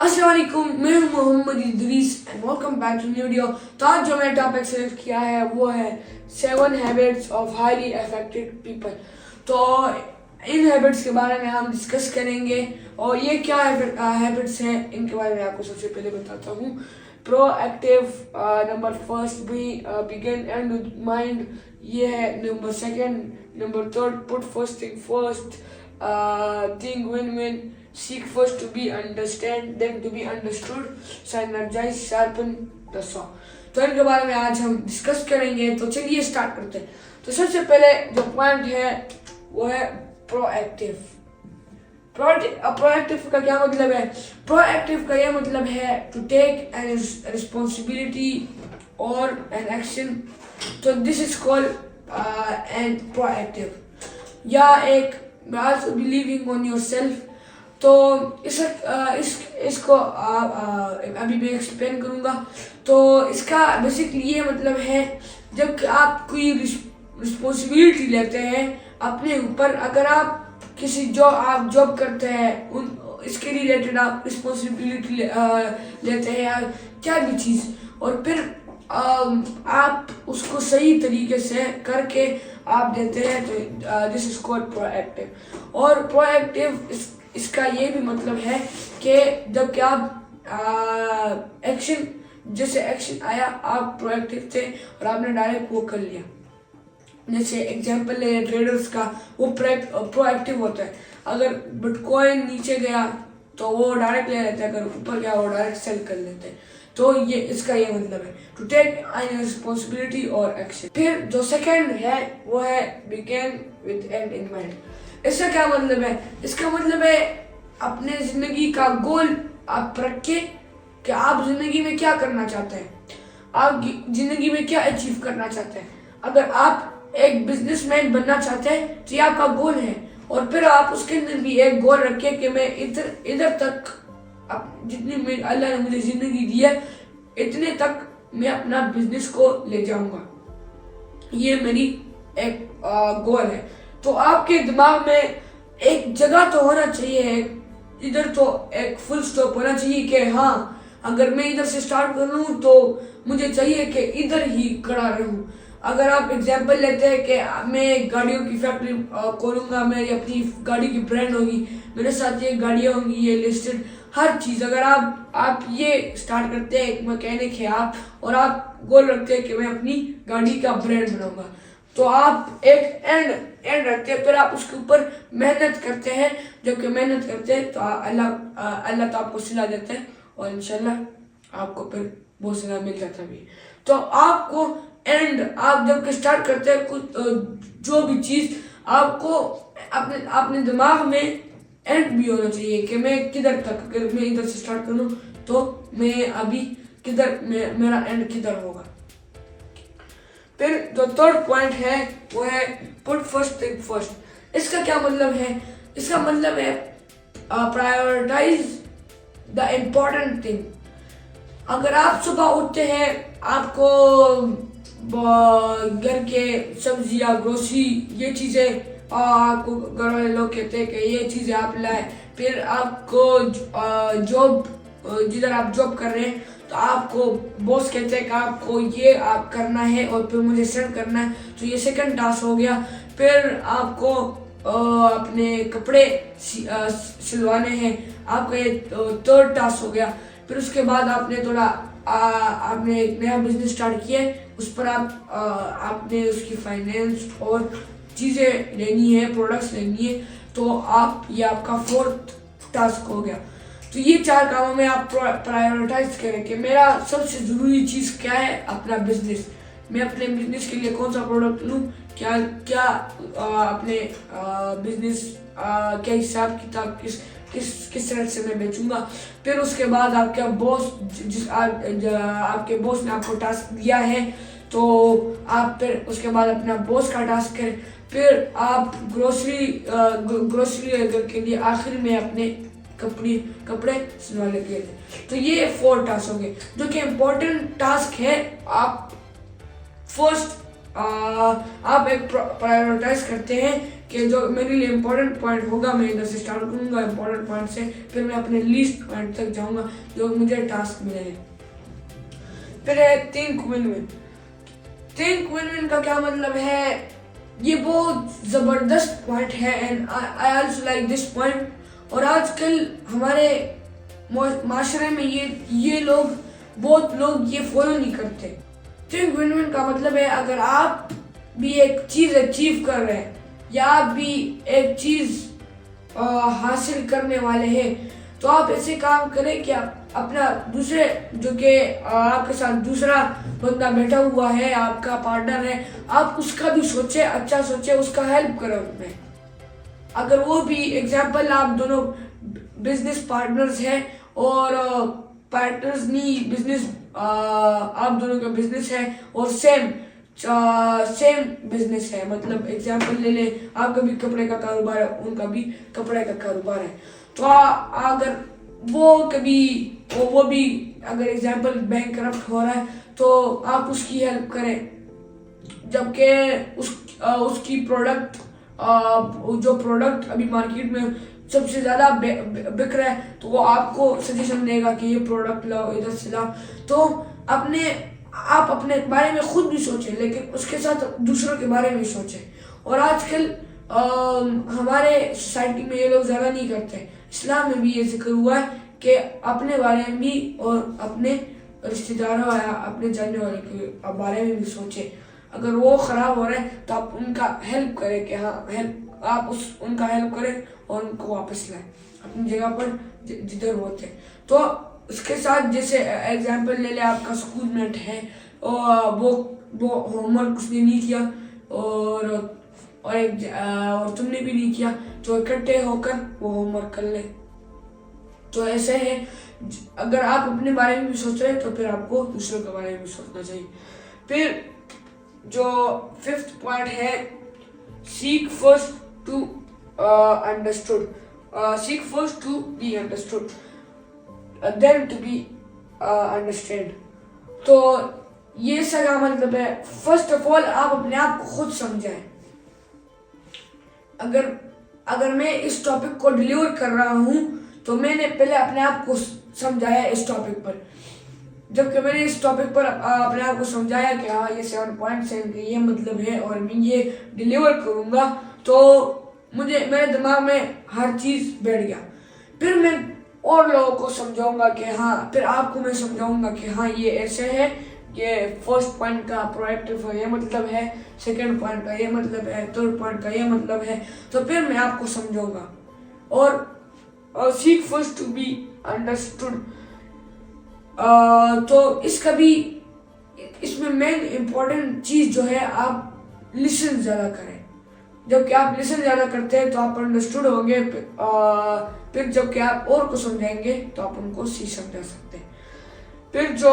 अस्सलाम वालेकुम, मैं हूं Mohammad Idris and welcome back to new video. तो आज जो मैंने टॉपिक सेलेक्ट किया है वो है 7 habits of highly effective people. तो इन हैबिट्स के बारे में हम डिस्कस करेंगे और ये क्या हैबिट्स हैं इनके बारे में आपको सबसे पहले बताता हूँ। Proactive number first, be begin and with mind, ये है number second. Number third, put first thing first, think win win, seek first to be understand then to be understood, synergize sharpen the saw। तो इनके बारे में आज हम discuss करेंगे। तो चलिए स्टार्ट करते हैं। तो सबसे पहले जो पॉइंट है वो है प्रोएक्टिव। प्रोएक्टिव का क्या मतलब है? प्रोएक्टिव का यह मतलब है टू टेक एन रिस्पॉन्सिबिलिटी और एन एक्शन। तो this is called an proactive या एक also believing on your self. तो इसको अभी मैं एक्सप्लेन करूँगा। तो इसका बेसिकली ये मतलब है जब आप कोई रिस्पॉन्सिबिलिटी लेते हैं अपने ऊपर, अगर आप किसी आप जॉब करते हैं उन इसके रिलेटेड आप रिस्पॉन्सिबिलिटी लेते हैं या क्या भी चीज़, और फिर आप उसको सही तरीके से करके आप देते हैं, तो दिस इज कॉल्ड प्रोएक्टिव। और प्रोएक्टिव इसका ये भी मतलब है कि जब कि आप एक्शन, जैसे एक्शन आया आप प्रोएक्टिव थे और आपने डायरेक्ट वो कर लिया। जैसे एग्जांपल ले ट्रेडर्स का, वो प्रोएक्टिव होता है। अगर बिटकॉइन नीचे गया तो वो डायरेक्ट ले लेते हैं, अगर ऊपर गया वो डायरेक्ट सेल कर लेते हैं। तो ये इसका ये मतलब है टू टेक रिस्पॉन्सिबिलिटी और एक्शन। फिर जो सेकंड है वो है begin with and in mind. इसका क्या मतलब है? इसका मतलब है अपने जिंदगी का गोल आप रखे कि आप जिंदगी में क्या करना चाहते हैं, आप जिंदगी में क्या अचीव करना चाहते हैं। अगर आप एक बिजनेसमैन बनना चाहते हैं तो ये आपका गोल है, और फिर आप उसके अंदर भी एक गोल रखे कि मैं इधर तक जितनी अल्लाह ने मुझे जिंदगी दी है इतने तक मैं अपना बिजनेस को ले जाऊंगा, ये मेरी एक गोल है। तो आपके दिमाग में एक जगह तो होना चाहिए, इधर तो एक फुल स्टॉप होना चाहिए कि हाँ अगर मैं इधर से स्टार्ट करूँ तो मुझे चाहिए कि इधर ही खड़ा रहूँ। अगर आप एग्जांपल लेते हैं कि मैं गाड़ियों की फैक्ट्री खोलूँगा, मेरी अपनी गाड़ी की ब्रांड होगी, मेरे साथ ये गाड़ियाँ होंगी, ये लिस्टेड हर चीज़। अगर आप ये स्टार्ट करते हैं, एक मैकेनिक है आप और आप गोल रखते हैं कि मैं अपनी गाड़ी का ब्रांड बनाऊंगा, तो आप एक एंड रखते हैं, फिर आप उसके ऊपर मेहनत करते हैं। जबकि मेहनत करते हैं तो अल्लाह तो आपको सिला देते हैं और इंशाल्लाह आपको फिर बहुत सिला मिल जाता भी। तो आपको आप जब स्टार्ट करते हैं कुछ जो भी चीज़, आपको अपने दिमाग में एंड भी होना चाहिए कि मैं किधर तक, अगर मैं इधर से स्टार्ट करूँ तो मैं अभी किधर, मेरा एंड किधर होगा। फिर जो थर्ड पॉइंट है वो है पुट फर्स्ट थिंग फर्स्ट। इसका क्या मतलब है? इसका मतलब है प्रायोरिटाइज द इम्पोर्टेंट थिंग। अगर आप सुबह उठते हैं, आपको घर के सब्जियां, ग्रोसरी, ये चीज़ें आपको घर वाले लोग कहते हैं कि ये चीज़ें आप लाए, फिर आपको जॉब, जिधर आप जॉब कर रहे हैं तो आपको बॉस कहते हैं कि आपको ये आप करना है और फिर मुझे सेंड करना है, तो ये सेकंड टास्क हो गया। फिर आपको अपने कपड़े सिलवाने हैं, आपका ये थर्ड टास्क हो गया। फिर उसके बाद आपने आपने एक नया बिजनेस स्टार्ट किया है, उस पर आपने उसकी फाइनेंस और चीज़ें लेनी है, प्रोडक्ट्स लेनी है, तो ये आपका फोर्थ टास्क हो गया। तो ये 4 कामों में आप प्रायोरिटाइज करें कि मेरा सबसे ज़रूरी चीज़ क्या है, अपना बिजनेस। मैं अपने बिजनेस के लिए कौन सा प्रोडक्ट लूँ, क्या अपने बिजनेस क्या हिसाब किताब किस तरह से मैं बेचूंगा। फिर उसके बाद आपका बॉस, आपके बॉस ने आपको टास्क दिया है तो आप फिर उसके बाद अपना बॉस का टास्क करें। फिर आप ग्रोसरी के लिए आखिर में अपने कपड़े सिलवाने के लिए। तो ये 4 टास्क हो गए जो कि इम्पोर्टेंट टास्क है। आप फर्स्ट आप एक प्रायोरिटाइज करते हैं कि कि जो मेरे लिए इम्पोर्टेंट पॉइंट होगा मैं इधर से स्टार्ट करूँगा इम्पोर्टेंट पॉइंट से, फिर मैं अपने लीस्ट पॉइंट तक जाऊँगा जो मुझे टास्क मिले हैं। फिर है think win win. Think win win का क्या मतलब है, ये बहुत ज़बरदस्त पॉइंट है and I also like this point. और आजकल हमारे माशरे में ये लोग बहुत लोग ये फॉलो नहीं करते। थिंक विन विन का मतलब है अगर आप भी एक चीज़ अचीव कर रहे हैं या आप भी एक चीज़ हासिल करने वाले हैं तो आप ऐसे काम करें कि आप अपना दूसरे जो कि आपके साथ दूसरा बंदा बैठा हुआ है, आपका पार्टनर है, आप उसका भी सोचे, अच्छा सोचे, उसका हेल्प करें उसमें। अगर वो भी एग्जाम्पल आप दोनों बिजनेस पार्टनर्स हैं और पार्टनर्स नहीं बिजनेस आप दोनों का बिजनेस है और सेम बिजनेस है, मतलब एग्जाम्पल ले ले आपका भी कपड़े का कारोबार है उनका भी कपड़े का कारोबार है, तो अगर वो कभी वो भी अगर एग्जाम्पल बैंक करप्ट हो रहा है तो आप उसकी हेल्प करें, जबकि उसकी प्रोडक्ट जो प्रोडक्ट अभी मार्केट में सबसे ज़्यादा बिक रहा है तो वो आपको सजेशन देगा कि ये प्रोडक्ट लाओ, इधर से लाओ। तो आप अपने बारे में खुद भी सोचें लेकिन उसके साथ दूसरों के बारे में सोचें। और आजकल हमारे सोसाइटी में ये लोग ज़्यादा नहीं करते। इस्लाम में भी ये जिक्र हुआ है कि अपने बारे में भी और अपने रिश्तेदारों या अपने जानने वाले के बारे में भी सोचें। अगर वो ख़राब हो रहे हैं तो आप उनका हेल्प करें कि हाँ आप उनका हेल्प करें और उनको वापस लाएं अपनी जगह पर जिधर होते। तो उसके साथ जैसे एग्जांपल ले ले आपका स्कूल मेट है और वो होमवर्क उसने नहीं किया और तुमने भी नहीं किया तो इकट्ठे होकर वो होमवर्क कर ले। तो ऐसे है अगर आप अपने बारे में भी सोच रहे हैं तो फिर आपको दूसरों के बारे में भी सोचना चाहिए। फिर जो 5th पॉइंट है seek first to understood, seek first to be understood then to be understand. तो ये सगा मतलब है फर्स्ट ऑफ ऑल आप अपने आप को खुद समझाएं। अगर मैं इस टॉपिक को डिलीवर कर रहा हूँ तो मैंने पहले अपने आप को समझाया इस टॉपिक पर। जबकि मैंने इस टॉपिक पर अपने आप को समझाया कि हाँ ये 7 पॉइंट्स हैं, ये मतलब है और मैं ये डिलीवर करूँगा, तो मेरे दिमाग में हर चीज़ बैठ गया। फिर मैं और लोगों को समझाऊंगा कि हाँ, फिर आपको मैं समझाऊंगा कि हाँ ये ऐसे है, ये फर्स्ट पॉइंट का प्रोएक्टिव ये मतलब है, सेकंड पॉइंट का ये मतलब है, थर्ड पॉइंट का ये मतलब है। तो फिर मैं आपको समझाऊंगा। और seek first to be understood, तो इसमें मेन इम्पोर्टेंट चीज़ जो है आप लिसन ज़्यादा करें। जबकि आप लिसन ज़्यादा करते हैं तो आप अंडरस्टूड होंगे, फिर जबकि आप और को समझाएंगे तो आप उनको समझा सकते हैं। फिर जो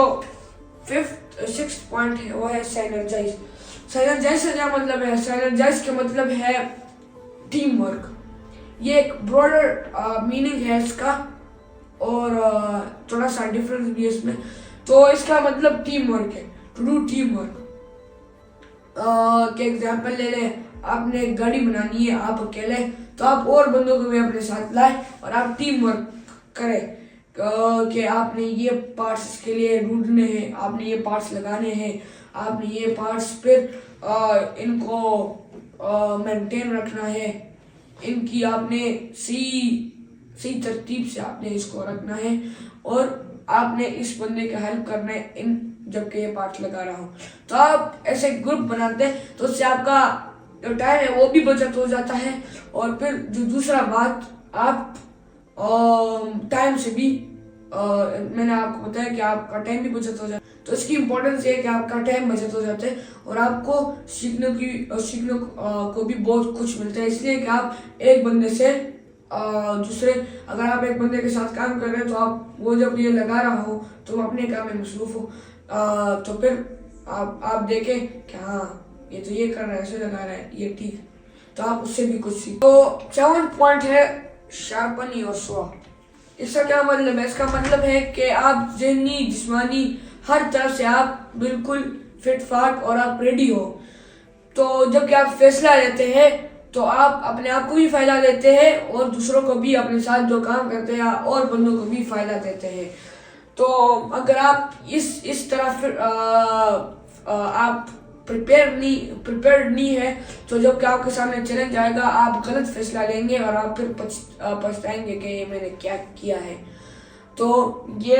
6th पॉइंट है वो है साइनर्जाइज। साइनर्जाइज का क्या मतलब है? साइनर्जाइज का मतलब है टीम वर्क। ये एक ब्रॉडर मीनिंग है इसका और थोड़ा सा डिफरेंस भी है इसमें। तो इसका मतलब टीम वर्क है, टू डू टीम वर्क। के एग्जाम्पल ले लें, आपने गाड़ी बनानी है आप अकेले, तो आप और बंदों को भी अपने साथ लाए और आप टीम वर्क करें कि आपने ये पार्ट्स के लिए ढूंढने हैं, आपने ये पार्ट्स लगाने हैं, आपने ये पार्ट्स फिर इनको मेंटेन रखना है, इनकी आपने सही तरतीब से आपने इसको रखना है और आपने इस बंदे का हेल्प करना है इन जबकि ये पार्ट लगा रहा हूँ। तो आप ऐसे ग्रुप बनाते हैं तो उससे आपका जो टाइम है वो भी बचत हो जाता है। और फिर जो दूसरा बात, आप टाइम से भी मैंने आपको बताया कि आपका टाइम भी बचत हो जाता है। तो इसकी इम्पोर्टेंस ये है कि आपका टाइम बचत हो जाता है और आपको सीखने को भी बहुत कुछ मिलता है। इसलिए कि आप एक बंदे से दूसरे, अगर आप एक बंदे के साथ काम कर रहे हैं तो आप वो जब ये लगा रहा हो तो अपने काम में मसरूफ हो, तो फिर आप देखें कि हाँ ये तो ये कर रहा है, ऐसे लगा रहा है, ये ठीक, तो आप उससे भी कुछ सीख। तो 7th पॉइंट है शार्पन योर सॉ। इसका क्या मतलब है? इसका मतलब है कि आप ज़हनी जिस्मानी हर तरफ से आप बिल्कुल फिट फाट और आप रेडी हो। तो जब कि आप फैसला लेते हैं तो आप अपने आप को भी फ़ायदा देते हैं और दूसरों को भी, अपने साथ जो काम करते हैं और बंदों को भी फ़ायदा देते हैं। तो अगर आप इस तरह फिर आप प्रिपेयर्ड नहीं है, तो जब कि आपके सामने चैलेंज आएगा आप गलत फैसला लेंगे और आप फिर पछताएंगे कि ये मैंने क्या किया है। तो ये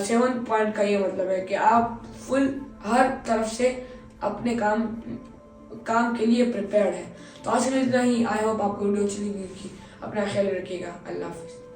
7 पॉइंट का ये मतलब है कि आप फुल हर तरफ से अपने काम के लिए प्रिपेयर्ड है। तो आज के लिए इतना ही। आई होप आपको वीडियो अच्छी लगी। अपना ख्याल रखिएगा। अल्लाह हाफिज़।